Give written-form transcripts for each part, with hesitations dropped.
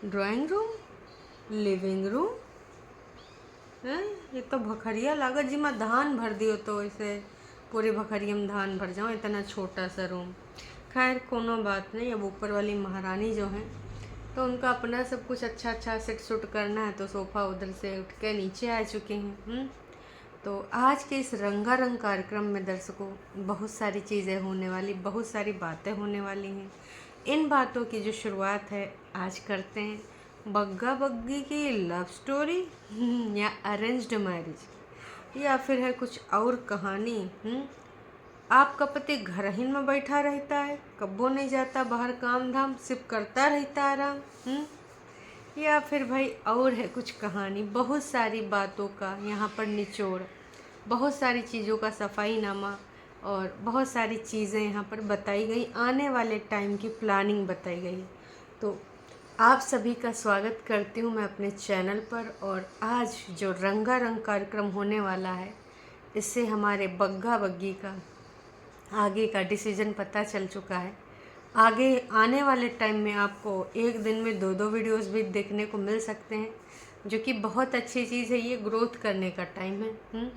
Drawing room, living room है। ये तो भखरिया लागत जी मैं धान भर दियो तो इसे पूरे भखरिया में धान भर जाऊँ, इतना छोटा सा रूम। खैर कोनो बात नहीं, अब ऊपर वाली महारानी जो हैं तो उनका अपना सब कुछ अच्छा अच्छा सेट सूट करना है, तो सोफ़ा उधर से उठ के नीचे आ चुके हैं। तो आज के इस रंगारंग कार्यक्रम में दर्शकों बहुत सारी चीज़ें होने वाली, बहुत सारी बातें होने वाली हैं। इन बातों की जो शुरुआत है आज करते हैं। बग्गा बग्गी की लव स्टोरी या अरेंज्ड मैरिज या फिर है कुछ और कहानी। आपका पति घर ही में बैठा रहता है, कब्बो नहीं जाता बाहर काम धाम, सिर्फ करता रहता आराम। या फिर भाई और है कुछ कहानी। बहुत सारी बातों का यहाँ पर निचोड़, बहुत सारी चीज़ों का सफाईनामा और बहुत सारी चीज़ें यहाँ पर बताई गई, आने वाले टाइम की प्लानिंग बताई गई। तो आप सभी का स्वागत करती हूँ मैं अपने चैनल पर। और आज जो रंगारंग कार्यक्रम होने वाला है, इससे हमारे बग्गा बग्गी का आगे का डिसीजन पता चल चुका है। आगे आने वाले टाइम में आपको एक दिन में 2-2 वीडियोस भी देखने को मिल सकते हैं, जो कि बहुत अच्छी चीज़ है। ये ग्रोथ करने का टाइम है।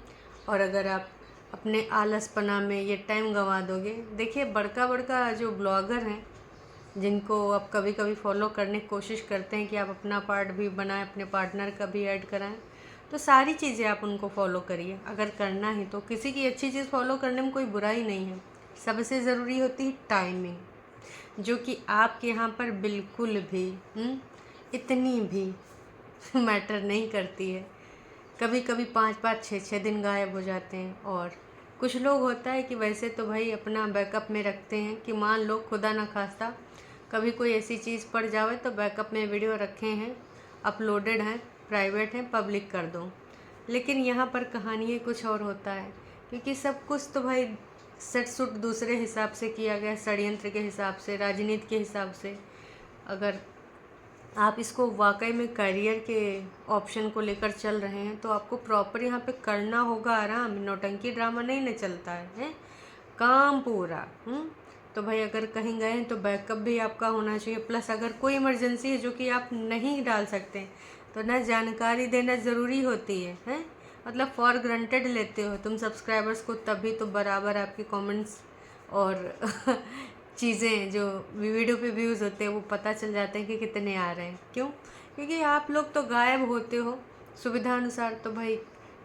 और अगर आप अपने आलसपना में ये टाइम गंवा दोगे, देखिए बड़का बड़का जो ब्लॉगर हैं जिनको आप कभी कभी फॉलो करने की कोशिश करते हैं कि आप अपना पार्ट भी बनाएं, अपने पार्टनर का भी ऐड कराएं, तो सारी चीज़ें आप उनको फॉलो करिए अगर करना है तो। किसी की अच्छी चीज़ फॉलो करने में कोई बुराई नहीं है। सबसे ज़रूरी होती है टाइमिंग, जो कि आपके यहाँ पर बिल्कुल भी इतनी भी मैटर नहीं करती है। कभी कभी 5-5 6-6 दिन गायब हो जाते हैं। और कुछ लोग होता है कि वैसे तो भाई अपना बैकअप में रखते हैं कि मान लो खुदा ना खास्ता कभी कोई ऐसी चीज़ पड़ जावे तो बैकअप में वीडियो रखे हैं, अपलोडेड हैं, प्राइवेट हैं, पब्लिक कर दो। लेकिन यहाँ पर कहानी कुछ और होता है, क्योंकि सब कुछ तो भाई सेट सूट दूसरे हिसाब से किया गया, षड्यंत्र के हिसाब से, राजनीति के हिसाब से। अगर आप इसको वाकई में करियर के ऑप्शन को लेकर चल रहे हैं तो आपको प्रॉपर यहाँ पे करना होगा आराम। नौटंकी ड्रामा नहीं न चलता है काम पूरा। तो भाई अगर कहीं गए हैं तो बैकअप भी आपका होना चाहिए। प्लस अगर कोई इमरजेंसी है जो कि आप नहीं डाल सकते, तो ना जानकारी देना ज़रूरी होती है। मतलब फॉर ग्रांटेड लेते हो तुम सब्सक्राइबर्स को, तभी तो बराबर आपके कमेंट्स और चीज़ें जो वीडियो पे व्यूज़ होते हैं वो पता चल जाते हैं कि कितने आ रहे हैं। क्यों? क्योंकि आप लोग तो गायब होते हो सुविधा अनुसार। तो भाई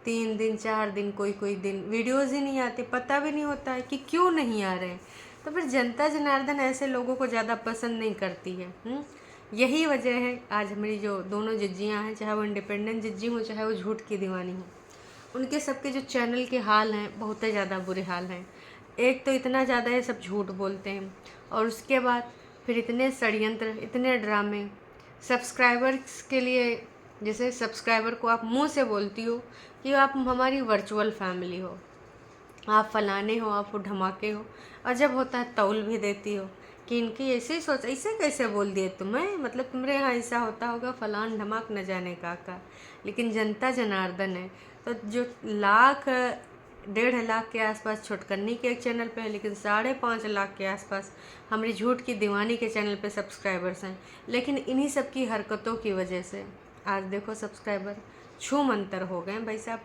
3 दिन 4 दिन कोई कोई दिन वीडियोज़ ही नहीं आते, पता भी नहीं होता है कि क्यों नहीं आ रहे हैं। तो फिर जनता जनार्दन ऐसे लोगों को ज़्यादा पसंद नहीं करती है। यही वजह है आज हमारी जो दोनों जज्जियाँ हैं, चाहे वो इंडिपेंडेंट जज्जी हो चाहे वो झूठ की दीवानी हो, उनके सबके जो चैनल के हाल हैं बहुत ही ज़्यादा बुरे हाल हैं। एक तो इतना ज़्यादा है सब झूठ बोलते हैं, और उसके बाद फिर इतने षड्यंत्र, इतने ड्रामे सब्सक्राइबर्स के लिए। जैसे सब्सक्राइबर को आप मुंह से बोलती हो कि आप हमारी वर्चुअल फैमिली हो, आप फलाने हो, आप धमाके हो, और जब होता है तौल भी देती हो कि इनकी ऐसे सोच, ऐसे कैसे बोल दिए तुम्हें, मतलब तुम्हारे यहाँ ऐसा होता होगा, फलान धमाक न जाने का। लेकिन जनता जनार्दन है तो जो 1.5 लाख के आसपास छोटकन्नी के एक चैनल पे है, लेकिन 5.5 लाख के आसपास हमारी झूठ की दीवानी के चैनल पे सब्सक्राइबर्स हैं। लेकिन इन्हीं सब की हरकतों की वजह से आज देखो सब्सक्राइबर छू मंतर हो गए भाई साहब।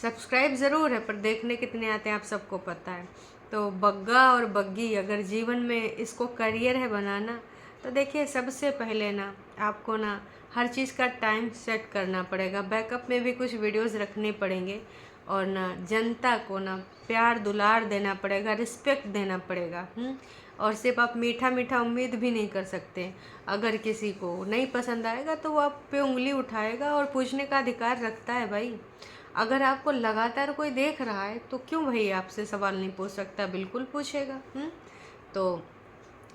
सब्सक्राइब ज़रूर है पर देखने कितने आते हैं आप सबको पता है। तो बग्गा और बग्गी अगर जीवन में इसको करियर है बनाना, तो देखिए सबसे पहले ना आपको ना हर चीज़ का टाइम सेट करना पड़ेगा। बैकअप में भी कुछ वीडियोस रखने पड़ेंगे, और ना जनता को ना प्यार दुलार देना पड़ेगा, रिस्पेक्ट देना पड़ेगा। और सिर्फ आप मीठा मीठा उम्मीद भी नहीं कर सकते। अगर किसी को नहीं पसंद आएगा तो वो आप पे उंगली उठाएगा और पूछने का अधिकार रखता है भाई। अगर आपको लगातार कोई देख रहा है तो क्यों भाई आपसे सवाल नहीं पूछ सकता? बिल्कुल पूछेगा। तो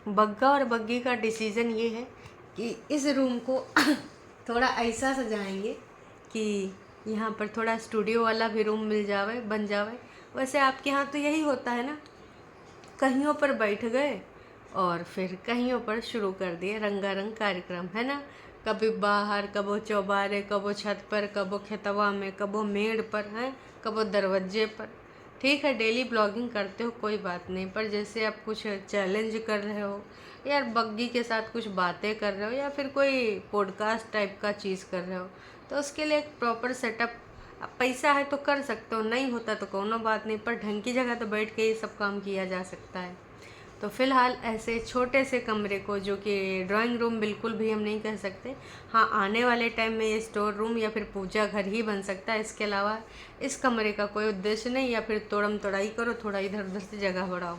बग्गा और बग्गी का डिसीज़न ये है कि इस रूम को थोड़ा ऐसा सजाएंगे कि यहाँ पर थोड़ा स्टूडियो वाला भी रूम मिल जावे, बन जावे। वैसे आपके यहाँ तो यही होता है ना, कहीं पर बैठ गए और फिर कहीं पर शुरू कर दिए रंगारंग कार्यक्रम, है ना। कभी बाहर, कबो चौबारे, कबो छत पर, कबो खेतवा में, कबो मेड़ पर, हैं कबो दरवाजे पर। ठीक है डेली ब्लॉगिंग करते हो कोई बात नहीं, पर जैसे आप कुछ चैलेंज कर रहे हो, यार बग्गी के साथ कुछ बातें कर रहे हो, या फिर कोई पॉडकास्ट टाइप का चीज़ कर रहे हो, तो उसके लिए एक प्रॉपर सेटअप, अब पैसा है तो कर सकते हो, नहीं होता तो कोनो बात नहीं, पर ढंग की जगह तो बैठ के ये सब काम किया जा सकता है। तो फ़िलहाल ऐसे छोटे से कमरे को, जो कि ड्राइंग रूम बिल्कुल भी हम नहीं कह सकते, हाँ आने वाले टाइम में ये स्टोर रूम या फिर पूजा घर ही बन सकता है। इसके अलावा इस कमरे का कोई उद्देश्य नहीं, या फिर तोड़म तोड़ाई करो, थोड़ा इधर उधर से जगह बढ़ाओ।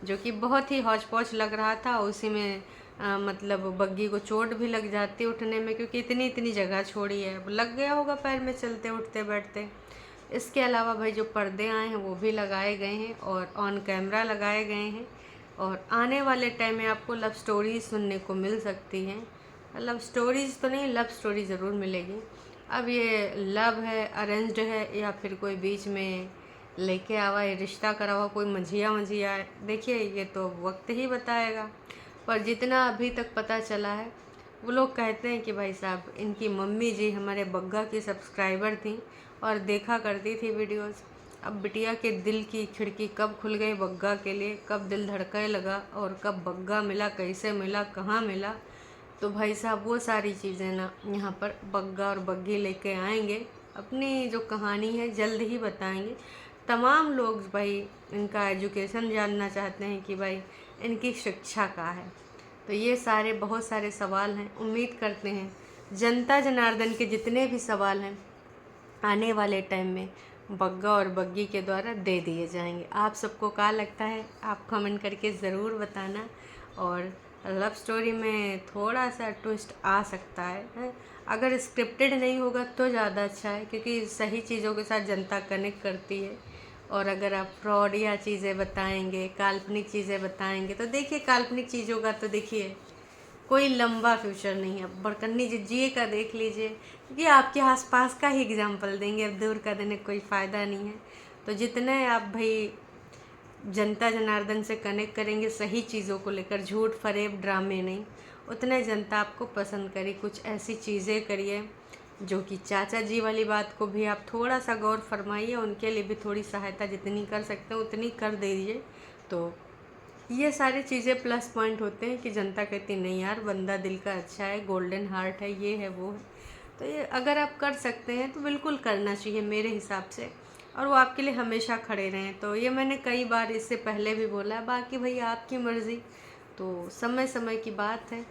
जो कि बहुत ही हौच पौच लग रहा था, उसी में मतलब बग्गी को चोट भी लग जाती उठने में, क्योंकि इतनी इतनी जगह छोड़ी है, अब लग गया होगा पैर में चलते उठते बैठते। इसके अलावा भाई जो पर्दे आए हैं वो भी लगाए गए हैं और ऑन कैमरा लगाए गए हैं, और आने वाले टाइम में आपको लव स्टोरीज सुनने को मिल सकती हैं। लव स्टोरीज तो नहीं, लव स्टोरी ज़रूर मिलेगी। अब ये लव है, अरेंज्ड है, या फिर कोई बीच में लेके आवा है, रिश्ता करा हुआ कोई मंझिया मंझिया है, देखिए ये तो वक्त ही बताएगा। पर जितना अभी तक पता चला है, वो लोग कहते हैं कि भाई साहब इनकी मम्मी जी हमारे बग्गा की सब्सक्राइबर थी और देखा करती थी वीडियोस। अब बिटिया के दिल की खिड़की कब खुल गई बग्गा के लिए, कब दिल धड़कने लगा और कब बग्गा मिला, कैसे मिला, कहाँ मिला, तो भाई साहब वो सारी चीज़ें ना यहाँ पर बग्गा और बग्गी लेके आएंगे। अपनी जो कहानी है जल्द ही बताएंगे। तमाम लोग भाई इनका एजुकेशन जानना चाहते हैं कि भाई इनकी शिक्षा का है। तो ये सारे बहुत सारे सवाल हैं, उम्मीद करते हैं जनता जनार्दन के जितने भी सवाल हैं आने वाले टाइम में बग्गा और बग्गी के द्वारा दे दिए जाएंगे। आप सबको क्या लगता है, आप कमेंट करके ज़रूर बताना। और लव स्टोरी में थोड़ा सा ट्विस्ट आ सकता है, अगर स्क्रिप्टेड नहीं होगा तो ज़्यादा अच्छा है, क्योंकि सही चीज़ों के साथ जनता कनेक्ट करती है। और अगर आप फ्रॉड या चीज़ें बताएंगे, काल्पनिक चीज़ें बताएंगे, तो देखिए काल्पनिक चीज़ों का तो देखिए कोई लंबा फ्यूचर नहीं है। बड़कन्नी जिज्जिए का देख लीजिए, क्योंकि आपके आसपास का ही एग्जाम्पल देंगे, अब दूर का देने कोई फ़ायदा नहीं है। तो जितने आप भाई जनता जनार्दन से कनेक्ट करेंगे सही चीज़ों को लेकर, झूठ फरेब ड्रामे नहीं, उतने जनता आपको पसंद करी। कुछ ऐसी चीज़ें करिए जो कि चाचा जी वाली बात को भी आप थोड़ा सा गौर फरमाइए, उनके लिए भी थोड़ी सहायता जितनी कर सकते हैं उतनी कर दीजिए। तो ये सारी चीज़ें प्लस पॉइंट होते हैं कि जनता कहती नहीं यार बंदा दिल का अच्छा है, गोल्डन हार्ट है, ये है वो है। तो ये अगर आप कर सकते हैं तो बिल्कुल करना चाहिए मेरे हिसाब से, और वो आपके लिए हमेशा खड़े रहें। तो ये मैंने कई बार इससे पहले भी बोला है, बाकी भाई आपकी मर्ज़ी, तो समय समय की बात है।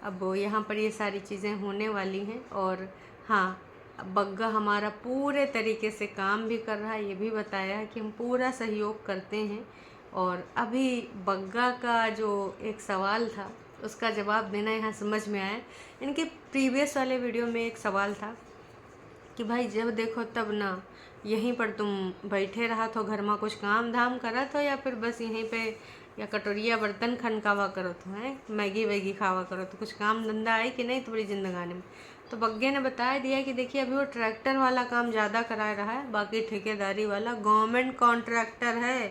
अब यहाँ पर ये सारी चीज़ें होने वाली हैं। और हाँ, बग्गा हमारा पूरे तरीके से काम भी कर रहा है, ये भी बताया है कि हम पूरा सहयोग करते हैं। और अभी बग्गा का जो एक सवाल था उसका जवाब देना यहाँ समझ में आया। इनके प्रीवियस वाले वीडियो में एक सवाल था कि भाई जब देखो तब ना यहीं पर तुम बैठे रहा तो घर में कुछ काम धाम करा तो, या फिर बस यहीं पे या कटोरिया बर्तन खनकावा करो तो, हैं मैगी वैगी खावा करो तो, कुछ काम धंधा है कि नहीं तुम्हारी जिंदगानी में। तो बग्गे ने बता दिया कि देखिए अभी वो ट्रैक्टर वाला काम ज़्यादा करा रहा है, बाकी ठेकेदारी वाला गवर्नमेंट कॉन्ट्रैक्टर है,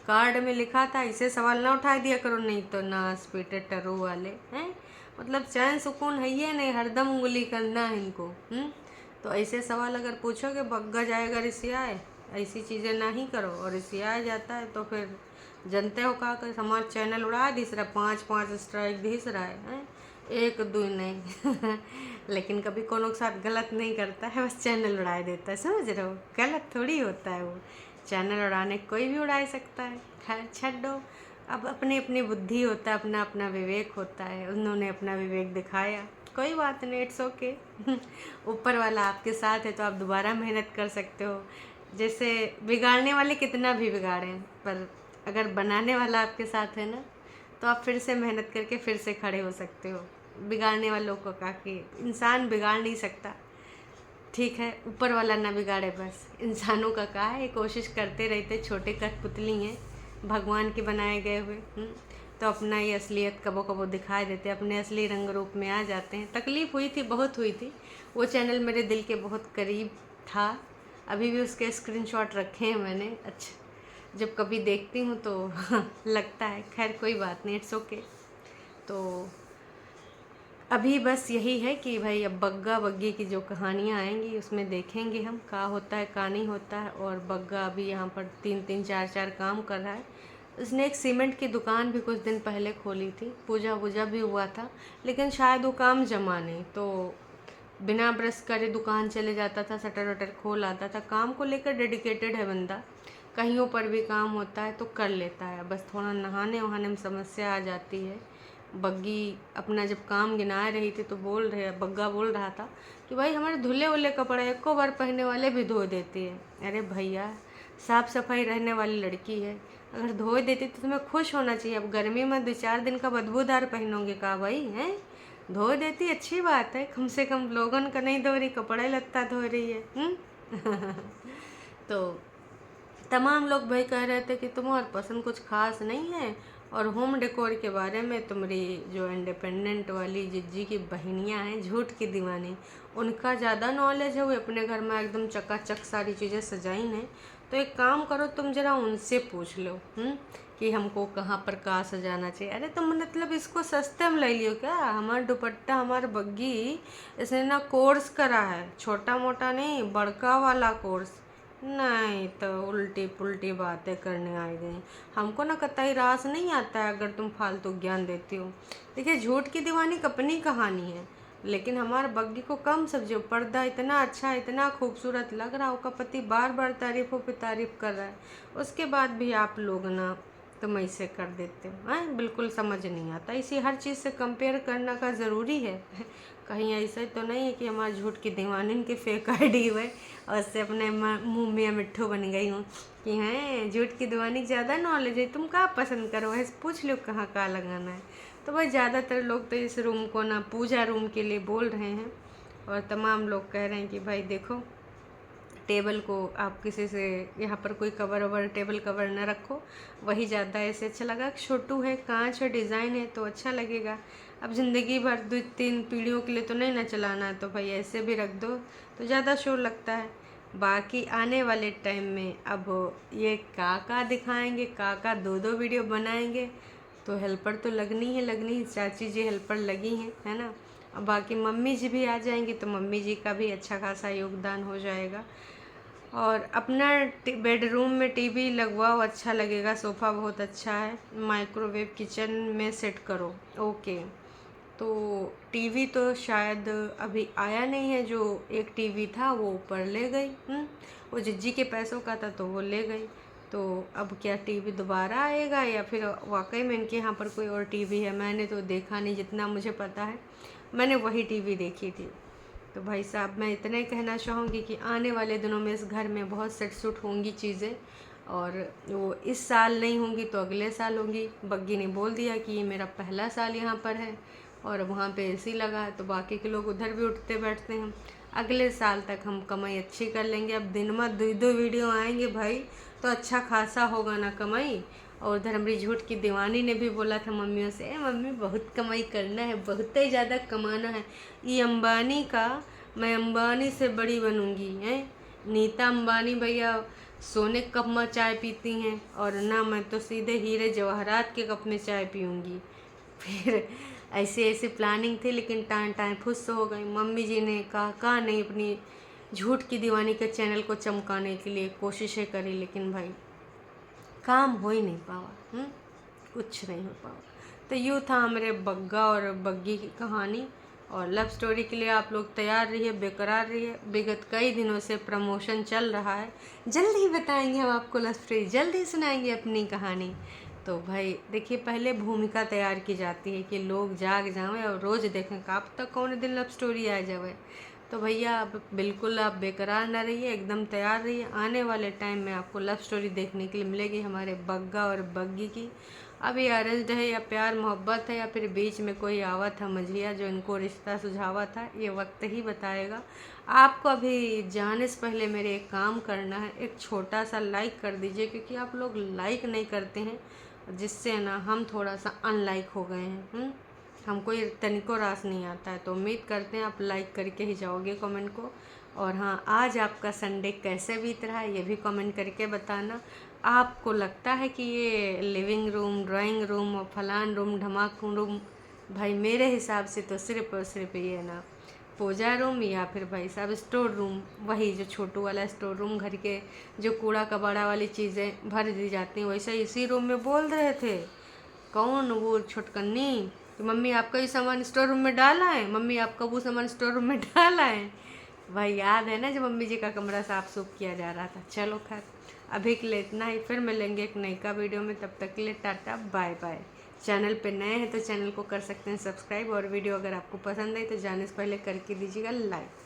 कार्ड में लिखा था। इसे सवाल ना उठा दिया करो, नहीं तो नास पीटे टरू वाले हैं, मतलब चैन सुकून है ये नहीं, हरदम उंगली करना है इनको। तो ऐसे सवाल अगर पूछोगे बग्गा जाएगा रिसियाए, ऐसी चीज़ें ना ही करो, और रिसिया जाता है तो फिर जनते हो का कर हमारा चैनल उड़ा दिस रहा, 5 स्ट्राइक दिस रहा है, एक दो नहीं लेकिन कभी कोनो के साथ गलत नहीं करता है, बस चैनल उड़ा देता है, समझ रहे हो, गलत थोड़ी होता है वो, चैनल उड़ाने कोई भी उड़ा सकता है। खैर छड्डो, अब अपनी अपनी बुद्धि होता है, अपना अपना विवेक होता है, उन्होंने अपना विवेक दिखाया, कोई बात नहीं, इट्स ओके ऊपर वाला आपके साथ है तो आप दोबारा मेहनत कर सकते हो। जैसे बिगाड़ने वाले कितना भी बिगाड़ें, पर अगर बनाने वाला आपके साथ है ना, तो आप फिर से मेहनत करके फिर से खड़े हो सकते हो। बिगाड़ने वालों को काफ़ी, इंसान बिगाड़ नहीं सकता, ठीक है, ऊपर वाला ना बिगाड़े, बस इंसानों का क्या है, कोशिश करते रहते, छोटे कठपुतली हैं भगवान के बनाए गए हुए। तो अपना ये असलियत कबो कबो दिखा देते, अपने असली रंग रूप में आ जाते हैं। तकलीफ़ हुई थी, बहुत हुई थी, वो चैनल मेरे दिल के बहुत करीब था, अभी भी उसके स्क्रीनशॉट रखे हैं मैंने। अच्छा, जब कभी देखती हूँ तो लगता है, खैर कोई बात नहीं, इट्स ओके। तो अभी बस यही है कि भाई अब बग्गा बग्गी की जो कहानियाँ आएंगी उसमें देखेंगे हम का होता है का नहीं होता है। और बग्गा अभी यहाँ पर 3-3 4-4 काम कर रहा है। उसने एक सीमेंट की दुकान भी कुछ दिन पहले खोली थी, पूजा वूजा भी हुआ था, लेकिन शायद वो काम जमा नहीं, तो बिना ब्रश करे दुकान चले जाता था, शटर वटर खोल आता था। काम को लेकर डेडिकेटेड है बंदा, कहीं पर भी काम होता है तो कर लेता है। बस थोड़ा नहाने वहाने में समस्या आ जाती है। बग्गी अपना जब काम गिना रही थी तो बग्गा बोल रहा था कि भाई हमारे धुले वुले कपड़े एको बार पहनने वाले भी धो देती है। अरे भैया, साफ़ सफाई रहने वाली लड़की है, अगर धो देती तो तुम्हें खुश होना चाहिए। अब गर्मी में 2-4 दिन का बदबूदार पहनोगे का भाई हैं? धो देती अच्छी बात है, कम से कम लोगन का नहीं धो रही, कपड़े लत्ता धो रही है। तो तमाम लोग भाई कह रहे थे कि तुम्हारी पसंद कुछ खास नहीं है, और होम डेकोर के बारे में तुम्हारी जो इंडिपेंडेंट वाली जिज्जी की बहनियाँ हैं झूठ की दीवानी, उनका ज़्यादा नॉलेज है। वो अपने घर में एकदम चकाचक सारी चीज़ें सजाई हैं। तो एक काम करो, तुम जरा उनसे पूछ लो कि हमको कहाँ पर कहाँ सजाना चाहिए। अरे तुम मतलब इसको सस्ते में ले लियो क्या? हमारा दुपट्टा, हमारा बग्गी इसने ना कोर्स करा है, छोटा मोटा नहीं, बड़का वाला कोर्स। नहीं तो उल्टी पुल्टी बातें करने आ गई। हमको ना कतई रास नहीं आता है अगर तुम फालतू ज्ञान देती हो। देखिए, झूठ की दीवानी अपनी कहानी है, लेकिन हमारे बग्गी को कम समझो। पर्दा इतना अच्छा, इतना खूबसूरत लग रहा, उसका पति बार बार तारीफ़ों पे तारीफ़ कर रहा है, उसके बाद भी आप लोग ना तुम ऐसे कर देते हो। हैं, बिल्कुल समझ नहीं आता। इसी हर चीज़ से कंपेयर करना का ज़रूरी है। कहीं ऐसा तो नहीं है कि हमारे झूठ की दीवानी की फेक आईडी हुए और उससे अपने मुँह में मिट्ठू बन गई हूँ कि हैं झूठ की दीवानी ज़्यादा नॉलेज है, तुम क्या पसंद करो है, पूछ लो कहाँ का लगाना है। तो भाई ज़्यादातर लोग तो इस रूम को ना पूजा रूम के लिए बोल रहे हैं, और तमाम लोग कह रहे हैं कि भाई देखो, टेबल को आप किसी से यहाँ पर कोई कवर ववर, टेबल कवर न रखो, वही ज़्यादा ऐसे अच्छा लगा। छोटू है, कांच है, डिज़ाइन है तो अच्छा लगेगा। अब ज़िंदगी भर 2-3 पीढ़ियों के लिए तो नहीं ना चलाना है, तो भाई ऐसे भी रख दो तो ज़्यादा शोर लगता है। बाकी आने वाले टाइम में अब ये काका दिखाएंगे, काका 2-2 वीडियो बनाएंगे, तो हेल्पर तो लगनी है, चाची जी हेल्पर लगी हैं, है ना। अब बाकी मम्मी जी भी आ जाएंगी तो मम्मी जी का भी अच्छा खासा योगदान हो जाएगा। और अपना बेडरूम में टीवी लगवाओ, अच्छा लगेगा, सोफ़ा बहुत अच्छा है, माइक्रोवेव किचन में सेट करो। ओके, तो टीवी तो शायद अभी आया नहीं है, जो एक टीवी था वो ऊपर ले गई। वो जिज्जी के पैसों का था तो वो ले गई। तो अब क्या टीवी दोबारा आएगा या फिर वाकई में इनके यहाँ पर कोई और टीवी है? मैंने तो देखा नहीं, जितना मुझे पता है मैंने वही टीवी देखी थी। तो भाई साहब, मैं इतना ही कहना चाहूँगी कि आने वाले दिनों में इस घर में बहुत सेट सूट होंगी चीज़ें, और वो इस साल नहीं होंगी तो अगले साल होंगी। बग्गी ने बोल दिया कि ये मेरा पहला साल यहाँ पर है, और वहाँ पे एसी लगा है तो बाकी के लोग उधर भी उठते बैठते हैं। अगले साल तक हम कमाई अच्छी कर लेंगे। अब दिन में 2-2 वीडियो आएंगे भाई, तो अच्छा खासा होगा ना कमाई। और उधर हमारी झूठ की दीवानी ने भी बोला था मम्मियों से, मम्मी बहुत कमाई करना है, बहुत ही ज़्यादा कमाना है, ये अंबानी का, मैं अंबानी से बड़ी बनूंगी। हैं, नीता अंबानी भैया सोने के कप में चाय पीती हैं, और ना मैं तो सीधे हीरे जवाहरात के कप में चाय पीऊँगी। फिर ऐसे ऐसे प्लानिंग थी, लेकिन टाइम फुस हो गई। मम्मी जी ने कहा नहीं, अपनी झूठ की दीवानी के चैनल को चमकाने के लिए कोशिशें करी, लेकिन भाई काम हो ही नहीं पावा। कुछ नहीं हो पावा। तो यूँ था हमारे बग्गा और बग्गी की कहानी। और लव स्टोरी के लिए आप लोग तैयार रहिए, बेकरार रहिए। विगत कई दिनों से प्रमोशन चल रहा है, जल्दी ही बताएंगे हम आपको लव स्टोरी, जल्दी सुनाएंगे अपनी कहानी। तो भाई देखिए, पहले भूमिका तैयार की जाती है कि लोग जाग जाएं और रोज़ देखें, कब तक कौन दिन लव स्टोरी आ जाए। तो भैया अब बिल्कुल आप बेकरार ना रहिए, एकदम तैयार रहिए। आने वाले टाइम में आपको लव स्टोरी देखने के लिए मिलेगी हमारे बग्गा और बग्गी की। अब ये अरेंज्ड है या प्यार मोहब्बत है, या फिर बीच में कोई आवा था मझिया जो इनको रिश्ता सुझावा था, ये वक्त ही बताएगा। आपको अभी जाने से पहले मेरे एक काम करना है, एक छोटा सा लाइक कर दीजिए, क्योंकि आप लोग लाइक नहीं करते हैं, जिससे ना हम थोड़ा सा अनलाइक हो गए हैं। हमको ये तनिको रास नहीं आता है। तो उम्मीद करते हैं आप लाइक करके ही जाओगे कमेंट को। और हाँ, आज आपका संडे कैसे बीत रहा है ये भी कमेंट करके बताना। आपको लगता है कि ये लिविंग रूम, ड्राइंग रूम और फलान रूम, ढमाक रूम भाई मेरे हिसाब से तो सिर्फ और सिर्फ ये ना पूजा रूम या फिर भाई साहब स्टोर रूम, वही जो छोटू वाला स्टोर रूम, घर के जो कूड़ा कबाड़ा वाली चीज़ें भर दी जाती हैं, वैसे इसी रूम में बोल रहे थे। कौन वो छोटकन्नी कि मम्मी आपका ये सामान स्टोर रूम में डाला है, मम्मी आपका वो सामान स्टोर रूम में डाला है। भाई याद है ना जब मम्मी जी का कमरा साफ सुफ किया जा रहा था। चलो खैर अभी के लिए इतना ही, फिर मिलेंगे एक नई का वीडियो में, तब तक के लिए टाटा बाय बाय। चैनल पे नए हैं तो चैनल को कर सकते हैं सब्सक्राइब, और वीडियो अगर आपको पसंद आई तो जाने से पहले करके दीजिएगा लाइक।